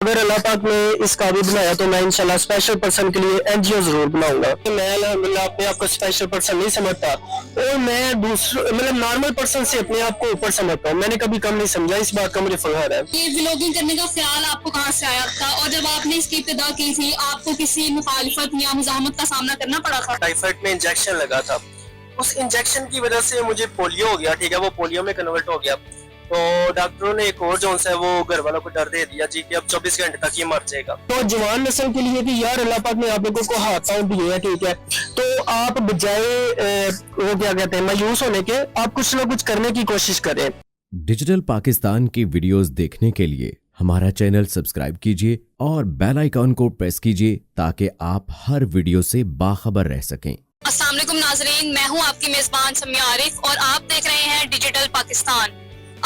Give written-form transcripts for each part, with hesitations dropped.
اگر اللہ پاک نے اس قابل بنایا تو میں انشاءاللہ اسپیشل پرسن کے لیے این جی او ضرور بناؤں گا. میں الحمدللہ اپنے آپ کو اسپیشل پرسن نہیں سمجھتا اور میں دوسرے نارمل پرسن سے اپنے آپ کو اوپر سمجھتا ہوں. میں نے کبھی کم نہیں سمجھا, اس بات کا مجھے فخر ہے. یہ ولاگنگ کرنے کا خیال آپ کو کہاں سے آیا تھا, اور جب آپ نے اس کی ابتدا کی تھی آپ کو کسی مخالفت یا مزاحمت کا سامنا کرنا پڑا تھا؟ ٹائیفائڈ میں انجیکشن لگا تھا, اس انجیکشن کی وجہ سے مجھے پولیو ہو گیا. ٹھیک ہے, وہ پولیو میں کنورٹ ہو گیا. تو ڈاکٹروں نے ایک اور جون سا ہے وہ گھر والوں کو ڈر دے دیا جی کہ اب 24 گھنٹے تک یہ مر جائے گا. تو جوان نسل کے لیے کہ یار اللہ پاک نے آپ لوگوں کو ہاتھوں دیے ہیں, ٹھیک ہے, تو آپ بجائے وہ کیا کہتے ہیں مایوس ہونے کے, آپ کچھ نہ کچھ کرنے کی کوشش کریں. ڈیجیٹل پاکستان کی ویڈیوز دیکھنے کے لیے ہمارا چینل سبسکرائب کیجیے اور بیل آئیکن کو پریس کیجیے تاکہ آپ ہر ویڈیو سے باخبر رہ سکیں. السلام علیکم ناظرین, میں ہوں آپ کی میزبان سمیہ عارف اور آپ دیکھ رہے ہیں ڈیجیٹل پاکستان.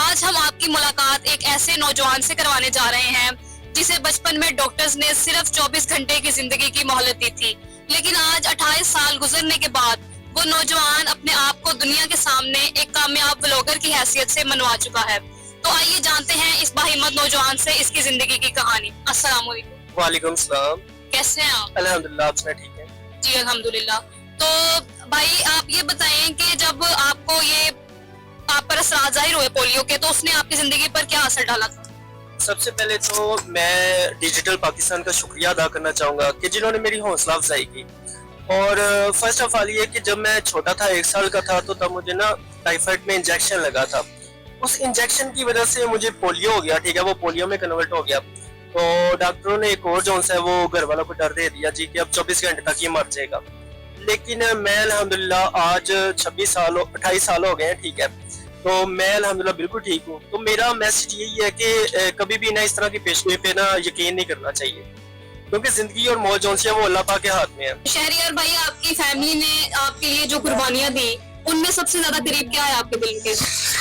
آج ہم آپ کی ملاقات ایک ایسے نوجوان سے کروانے جا رہے ہیں جسے بچپن میں ڈاکٹرز نے صرف 24 گھنٹے کی زندگی کی مہلت دی تھی, لیکن آج 28 سال گزرنے کے بعد وہ نوجوان اپنے آپ کو دنیا کے سامنے ایک کامیاب بلاگر کی حیثیت سے منوا چکا ہے. تو آئیے جانتے ہیں اس باہمت نوجوان سے اس کی زندگی کی کہانی. السلام علیکم. وعلیکم السلام. کیسے ہیں آپ؟ الحمدللہ, آپ سے ٹھیک ہے جی الحمدللہ. تو بھائی آپ یہ بتائیں کہ جب آپ کو یہ آپ پر اثرات ظاہر ہوئے پولیو کے, تو اس نے آپ کی زندگی پر کیا اثر ڈالا تھا؟ سب سے پہلے تو میں ڈیجیٹل پاکستان کا شکریہ ادا کرنا چاہوں گا کہ جنہوں نے میری حوصلہ افزائی کی. اور فرسٹ آف آل یہ کہ جب میں چھوٹا تھا, 1 سال کا تھا, تو تب مجھے نا ٹائیفائڈ میں انجیکشن لگا تھا. اس انجیکشن کی وجہ سے مجھے پولیو ہو گیا. ٹھیک ہے, وہ پولیو میں کنورٹ ہو گیا. تو ڈاکٹروں نے ایک اور جون سا ہے وہ گھر والوں کو ڈر دے دیا جی کہ اب 24 گھنٹے تک یہ مر جائے گا. لیکن میں الحمدللہ آج 28 سال ہو گئے ہیں. ٹھیک ہے, تو میں الحمدللہ بالکل ٹھیک ہوں. تو میرا میسج یہی ہے کہ کبھی بھی نہ اس طرح کی پیشگوئی پہ نا یقین نہیں کرنا چاہیے, کیونکہ زندگی اور موت جون سی ہے وہ اللہ پاک کے ہاتھ میں ہے. شہریار بھائی, آپ کی فیملی نے آپ کے لیے جو قربانیاں دی ان میں سب سے زیادہ قریب کیا ہے آپ کے دل کے؟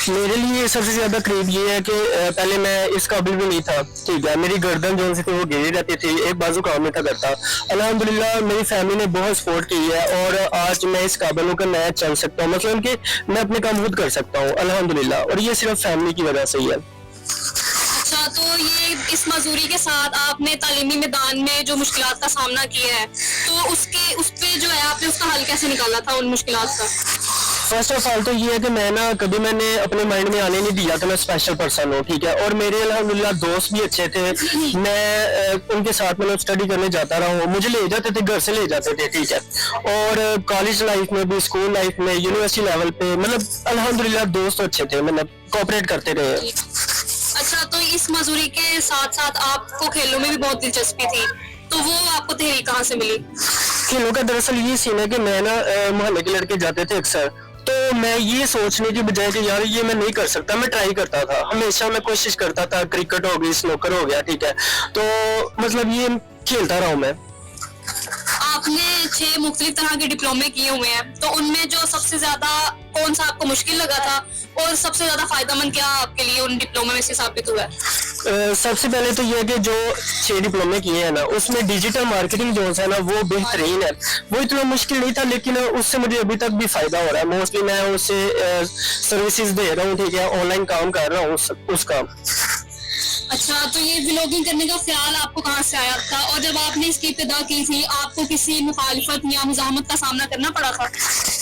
میرے لیے سب سے زیادہ قریب یہ ہے کہ پہلے میں اس قابل بھی نہیں تھا. ٹھیک ہے, میری گردن جو تھی وہ گری رہتی تھی, ایک بازو کام نہیں تھا کرتا. الحمدللہ میری فیملی نے بہت سپورٹ کی ہے اور آج میں اس قابل ہوں کہ میں چل سکتا ہوں, مثلا کہ میں اپنے کام خود کر سکتا ہوں الحمدللہ, اور یہ صرف فیملی کی وجہ سے ہی ہے. اچھا, تو یہ اس معذوری کے ساتھ آپ نے تعلیمی میدان میں جو مشکلات کا سامنا کیا ہے, تو اس پہ جو ہے آپ نے اس کا حل کیسے نکالا تھا ان مشکلات کا؟ فرسٹ آف آل تو یہ ہے کہ میں نے اپنے مائنڈ میں آنے نہیں دیا کہ میں اسپیشل پرسن ہوں. ٹھیک ہے, اور میرے الحمدللہ دوست بھی اچھے تھے, میں ان کے ساتھ اسٹڈی کرنے جاتا رہا ہوں, مجھے لے جاتے تھے, گھر سے لے جاتے تھے. ٹھیک ہے, اور کالج لائف میں بھی, اسکول لائف میں, یونیورسٹی لیول پہ الحمدللہ دوست اچھے تھے, کوآپریٹ کرتے رہے. اچھا, تو اس معذوری کے ساتھ ساتھ آپ کو کھیلوں میں بھی بہت دلچسپی تھی, تو وہ آپ کو تحریک کہاں سے ملی؟ کھیلوں کا دراصل یہ سین ہے کہ میں محلے کے لڑکے جاتے تھے اکثر, تو میں یہ سوچنے کی بجائے کہ یار یہ میں نہیں کر سکتا, میں ٹرائی کرتا تھا ہمیشہ, میں کوشش کرتا تھا. کرکٹ ہو گئی, سنوکر ہو گیا, ٹھیک ہے, تو یہ کھیلتا رہا ہوں میں. آپ نے 6 مختلف طرح کے ڈپلومے کیے ہوئے ہیں, تو ان میں جو سب سے زیادہ کون سا آپ کو مشکل لگا تھا اور سب سے زیادہ فائدہ مند کیا آپ کے لیے ان ڈپلومے میں سے ثابت ہوا ہے؟ سب سے پہلے تو یہ ہے کہ جو 6 ڈپلومے کیے ہیں نا, اس میں ڈیجیٹل مارکیٹنگ جو ہے نا وہ بہترین ہے. وہ اتنا مشکل نہیں تھا, لیکن اس سے مجھے ابھی تک بھی فائدہ ہو رہا ہے. موسٹلی میں اس سے سروسز دے رہا ہوں. ٹھیک ہے, آن لائن کام کر رہا ہوں اس کا. اچھا, تو یہ ولاگنگ کرنے کا خیال آپ کو کہاں سے آیا تھا, اور جب آپ نے اس کی ابتدا کی تھی آپ کو کسی مخالفت یا مزاحمت کا سامنا کرنا پڑا تھا؟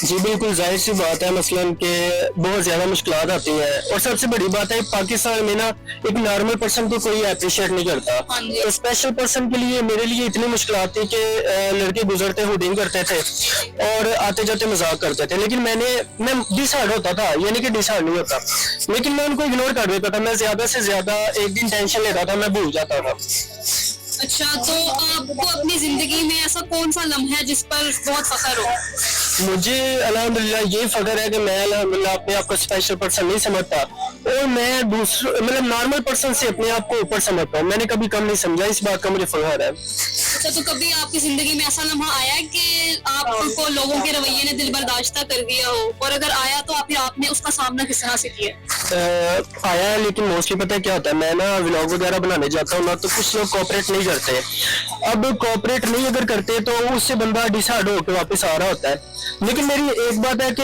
جی بالکل, ظاہر سی بات ہے, مثلاً کہ بہت زیادہ مشکلات آتی ہیں, اور سب سے بڑی بات ہے پاکستان میں نا ایک نارمل پرسن کو کوئی اپریشیٹ نہیں کرتا. اسپیشل پرسن کے لیے میرے لیے اتنی مشکلات تھی کہ لڑکے گزرتے ہوڈنگ کرتے تھے اور آتے جاتے مذاق کرتے تھے, لیکن میں ڈس ہارڈ ہوتا تھا, یعنی کہ ڈس ہارڈ نہیں ہوتا, لیکن میں ان کو اگنور کر دیتا تھا. میں زیادہ سے زیادہ ایک دن ٹینشن لیتا تھا, میں بھول جاتا تھا. اچھا, تو آپ کو اپنی زندگی میں ایسا کون سا لمحہ ہے جس پر بہت فخر ہو؟ مجھے الحمدللہ یہ فخر ہے کہ میں الحمدللہ اپنے آپ کو اسپیشل پرسن نہیں سمجھتا اور میں دوسرے نارمل پرسن سے اپنے آپ کو اوپر سمجھتا ہوں. میں نے کبھی کم نہیں سمجھا, اس بات کا مجھے فخر ہے. اچھا, تو کبھی آپ کی زندگی میں ایسا لمحہ آیا ہے کہ آپ کو لوگوں کے رویے نے دل برداشتہ کر دیا ہو, اور اگر آیا تو پھر آپ نے اس کا سامنا کس طرح سے کیا؟ آیا ہے, لیکن موسٹلی پتہ ہے کیا ہوتا ہے, میں نا ولاگ وغیرہ بنانے جاتا ہوں نا, تو کچھ لوگ کوآپریٹ نہیں کرتے. اب کوآپریٹ نہیں اگر کرتے تو اس سے بندہ ڈس ہارڈ ہو کے واپس آ رہا ہوتا ہے. لیکن میری ایک بات ہے کہ